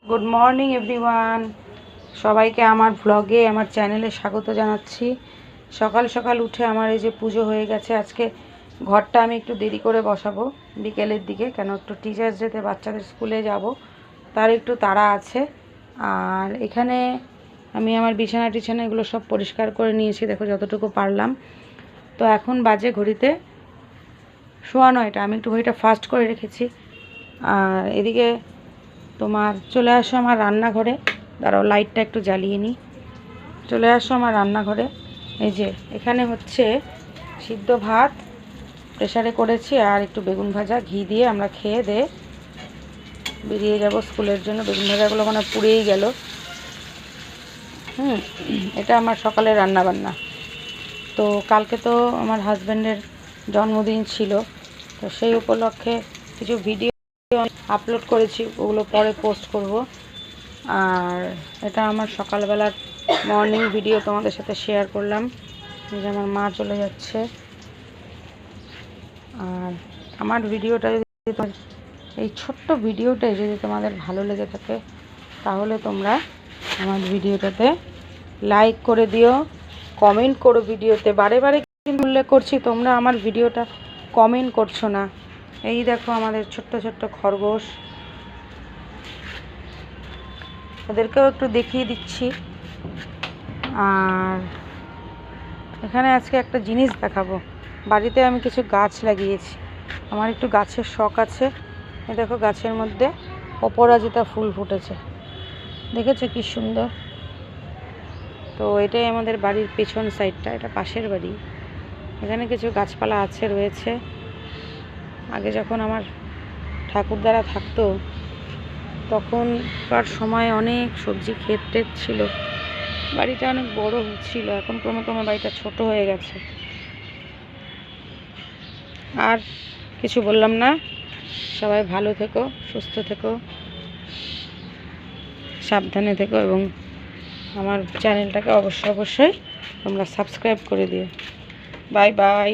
Good morning everyone, সবাইকে আমার ব্লগে আমার চ্যানেলে স্বাগত জানাচ্ছি। সকাল সকাল উঠে আমার এই যে পুজো হয়ে গেছে। আজকে ঘরটা আমি একটু দেরি করে বসাবো বিকেলের দিকে, কেন একটু টিচার্স ডেতে বাচ্চাদের স্কুলে যাব, তার একটু তাড়া আছে। আর এখানে আমি আমার বিছানা টিছানা এগুলো সব পরিষ্কার করে নিয়েছি, দেখো যতটুকু পারলাম। তো এখন বাজে ঘড়িতে 9:15। আমি একটু ঘড়িটা ফাস্ট করে রেখেছি। আর এদিকে তোমার চলে আসো আমার রান্নাঘরে, দাঁড়াও লাইটটা একটু জ্বালিয়ে নিই। চলে আসো আমার রান্নাঘরে। এই যে এখানে হচ্ছে সিদ্ধ ভাত প্রেসারে করেছি, আর একটু বেগুন ভাজা ঘি দিয়ে আমরা খেয়ে দিয়ে বেরিয়ে যাব স্কুলের জন্য। বেগুন ভাজাগুলো মানে পুড়েই গেল। এটা আমার সকালের রান্না বান্না। তো কালকে তো আমার হাজব্যান্ডের জন্মদিন ছিল, তো সেই উপলক্ষে কিছু ভিডিও আপলোড করেছি, ওগুলো পরে পোস্ট করব। আর এটা আমার সকালবেলার মর্নিং ভিডিও তোমাদের সাথে শেয়ার করলাম। যে আমার মা চলে যাচ্ছে। আর আমার ভিডিওটা যদি এই ছোট্ট ভিডিওটাই যদি তোমাদের ভালো লেগে থাকে, তাহলে তোমরা আমার ভিডিওটাতে লাইক করে দিও, কমেন্ট করো। ভিডিওতে বারে বারে কিন্তু উল্লেখ করছি, তোমরা আমার ভিডিওটা কমেন্ট করছো না। এই দেখো আমাদের ছোট্ট ছোট্ট খরগোশ, ওদেরকেও একটু দেখিয়ে দিচ্ছি। আর এখানে আজকে একটা জিনিস দেখাবো। বাড়িতে আমি কিছু গাছ লাগিয়েছি, আমার একটু গাছের শখ আছে। এই দেখো গাছের মধ্যে অপরাজিতা ফুল ফুটেছে, দেখেছো কি সুন্দর। তো এটাই আমাদের বাড়ির পেছন সাইডটা, এটা পাশের বাড়ি। এখানে কিছু গাছপালা রয়েছে। আগে যখন আমার ঠাকুরদারা থাকতো তখনকার সময় অনেক সবজি ক্ষেত ছিল, বাড়িটা অনেক বড় ছিল। এখন ক্রমে ক্রমে বাড়িটা ছোট হয়ে গেছে। আর কিছু বললাম না, সবাই ভালো থেকো, সুস্থ থেকো, সাবধানে থেকো, এবং আমার চ্যানেলটাকে অবশ্যই তোমরা সাবস্ক্রাইব করে দিও। Bye bye.